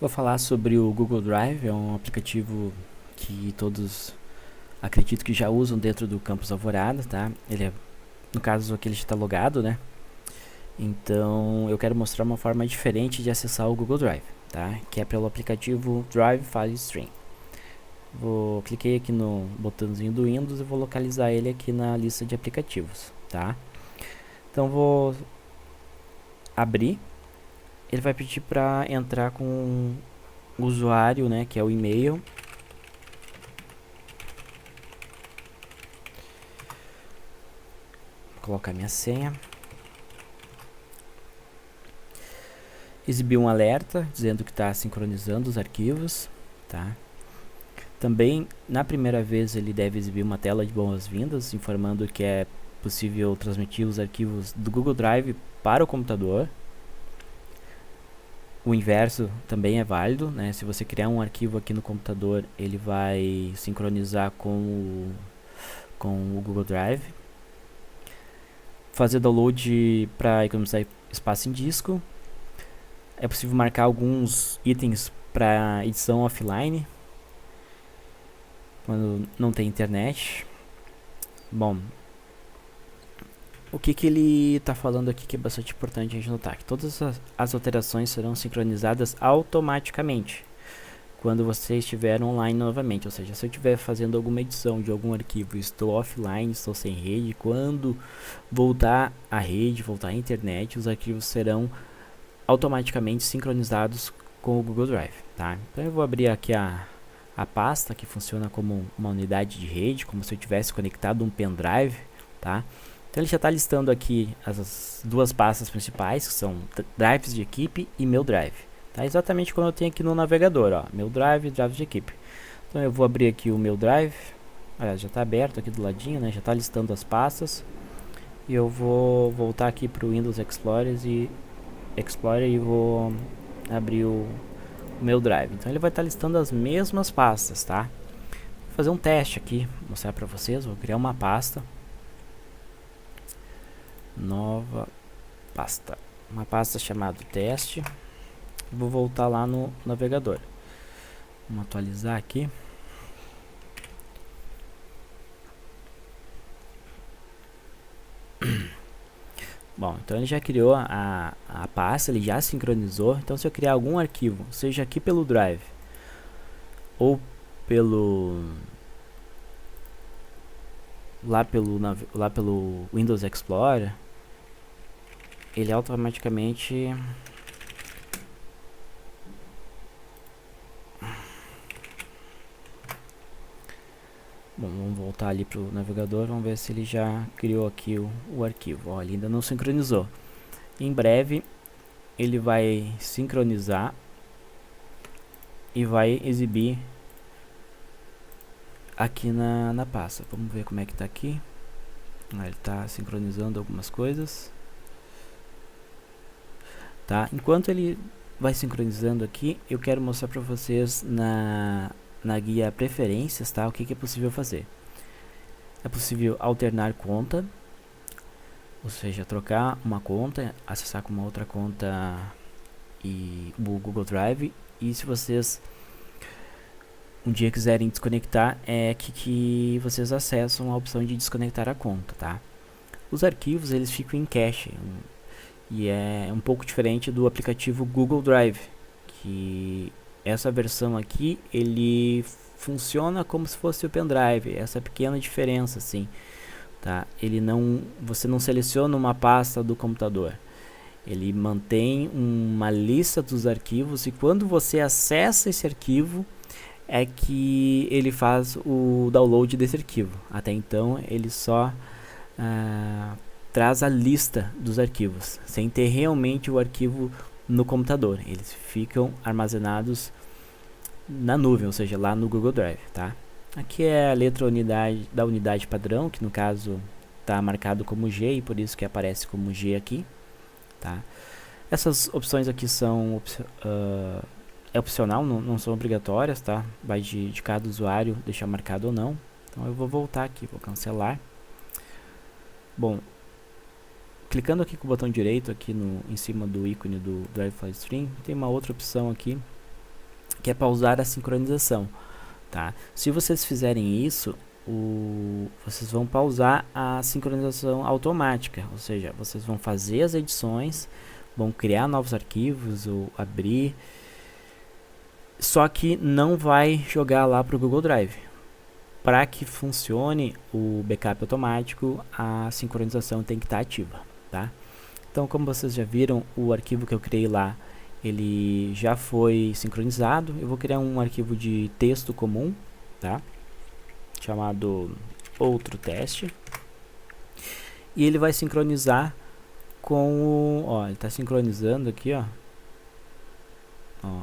Vou falar sobre o Google Drive, é um aplicativo que todos acredito que já usam dentro do campus Alvorada, tá? Ele é, no caso aqui ele já está logado, né? Então eu quero mostrar uma forma diferente de acessar o Google Drive, tá? Que é pelo aplicativo Drive File Stream. Cliquei aqui no botãozinho do Windows e vou localizar ele aqui na lista de aplicativos, tá? Então vou abrir, ele vai pedir para entrar com o usuário, né? Que é o e-mail. Vou colocar minha senha. Exibir um alerta dizendo que está sincronizando os arquivos, tá? Também, na primeira vez, ele deve exibir uma tela de boas-vindas, informando que é possível transmitir os arquivos do Google Drive para o computador. O inverso também é válido, né? Se você criar um arquivo aqui no computador, ele vai sincronizar com o Google Drive. Fazer download para economizar espaço em disco. É possível marcar alguns itens para edição offline, quando não tem internet. Bom, o que ele está falando aqui que é bastante importante a gente notar, que todas as alterações serão sincronizadas automaticamente quando você estiver online novamente. Ou seja, se eu estiver fazendo alguma edição de algum arquivo e estou offline, estou sem rede, quando voltar à rede, voltar à internet, os arquivos serão automaticamente sincronizados com o Google Drive, tá? Então eu vou abrir aqui a pasta que funciona como uma unidade de rede, como se eu tivesse conectado um pendrive, tá? Então ele já está listando aqui as duas pastas principais, que são drives de equipe e meu drive, tá? Exatamente como eu tenho aqui no navegador, ó, meu drive, drive de equipe. Então eu vou abrir aqui o meu drive, olha, já está aberto aqui do ladinho, né? Já está listando as pastas. E eu vou voltar aqui para o Windows Explorer e vou abrir o meu drive. Então ele vai estar listando as mesmas pastas, tá? Vou fazer um teste aqui, mostrar para vocês. Vou criar uma pasta, nova pasta, uma pasta chamada teste. Vou voltar lá no navegador. Vamos atualizar aqui. Bom, então ele já criou a pasta, ele já sincronizou. Então se eu criar algum arquivo, seja aqui pelo Drive ou lá pelo Windows Explorer, ele automaticamente bom, vamos voltar ali para o navegador, vamos ver se ele já criou aqui o arquivo. Ó, ele ainda não sincronizou. Em breve ele vai sincronizar e vai exibir aqui na pasta. Vamos ver como é que está aqui. Ele está sincronizando algumas coisas, tá? Enquanto ele vai sincronizando aqui, eu quero mostrar para vocês na guia preferências, tá? O que é possível fazer. É possível alternar conta, ou seja, trocar uma conta, acessar com uma outra conta e o Google Drive. E se vocês um dia quiserem desconectar, é que vocês acessam a opção de desconectar a conta, tá? Os arquivos eles ficam em cache, e é um pouco diferente do aplicativo Google Drive, que essa versão aqui ele funciona como se fosse o pendrive. Essa pequena diferença, assim, tá? Você não seleciona uma pasta do computador, ele mantém uma lista dos arquivos, e quando você acessa esse arquivo é que ele faz o download desse arquivo. Até então ele só traz a lista dos arquivos, sem ter realmente o arquivo no computador. Eles ficam armazenados na nuvem, ou seja, lá no Google Drive, tá? Aqui é a letra da unidade padrão, que no caso está marcado como G, e por isso que aparece como G aqui, tá? Essas opções aqui são é opcional, não são obrigatórias, tá? Vai de cada usuário deixar marcado ou não. Então eu vou voltar aqui, vou cancelar. Bom, clicando aqui com o botão direito aqui em cima do ícone do Drive File Stream, tem uma outra opção aqui que é pausar a sincronização, tá? Se vocês fizerem isso, vocês vão pausar a sincronização automática, ou seja, vocês vão fazer as edições, vão criar novos arquivos ou abrir, só que não vai jogar lá para o Google Drive. Para que funcione o backup automático, a sincronização tem que estar ativa, tá? Então, como vocês já viram, o arquivo que eu criei lá, ele já foi sincronizado. Eu vou criar um arquivo de texto comum, tá? Chamado outro teste. E ele vai sincronizar com o... Ó, ele está sincronizando aqui, ó,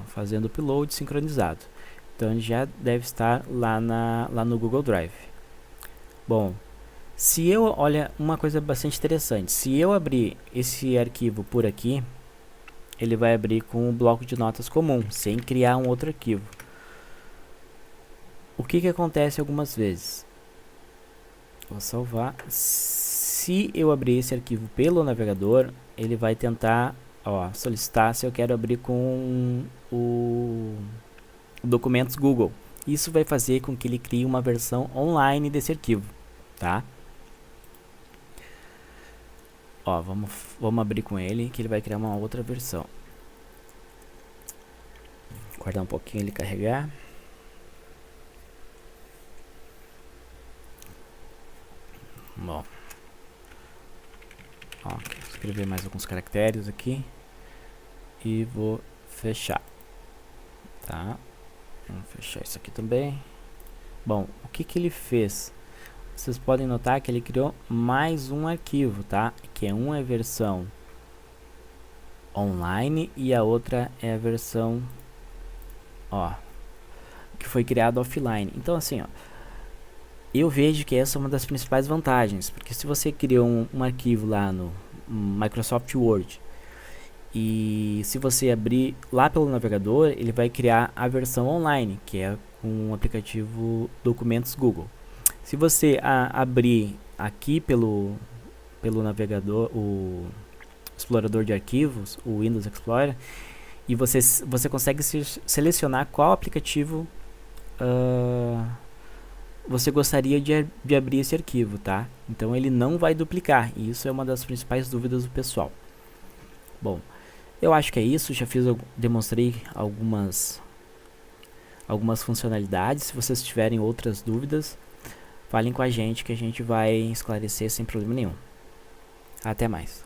fazendo o upload sincronizado. Então ele já deve estar lá no Google Drive. Bom, se eu, olha, uma coisa bastante interessante, se eu abrir esse arquivo por aqui, ele vai abrir com um bloco de notas comum, sem criar um outro arquivo. O que acontece algumas vezes? Vou salvar. Se eu abrir esse arquivo pelo navegador, ele vai tentar, ó, solicitar se eu quero abrir com o documentos Google. Isso vai fazer com que ele crie uma versão online desse arquivo, tá? Ó, vamos abrir com ele, que ele vai criar uma outra versão. Guardar um pouquinho ele carregar. Bom, ó, escrever mais alguns caracteres aqui e vou fechar, tá? Vamos fechar isso aqui também. Bom, o que ele fez? Vocês podem notar que ele criou mais um arquivo, tá? Que uma é a versão online e a outra é a versão, ó, que foi criada offline. Então assim, ó, eu vejo que essa é uma das principais vantagens, porque se você criou um arquivo lá no Microsoft Word e se você abrir lá pelo navegador, ele vai criar a versão online, que é com o aplicativo Documentos Google. Se você abrir aqui pelo navegador, o explorador de arquivos, o Windows Explorer, e você consegue selecionar qual aplicativo você gostaria de abrir esse arquivo, tá? Então ele não vai duplicar, e isso é uma das principais dúvidas do pessoal. Bom, eu acho que é isso, já demonstrei algumas funcionalidades. Se vocês tiverem outras dúvidas, falem com a gente que a gente vai esclarecer sem problema nenhum. Até mais.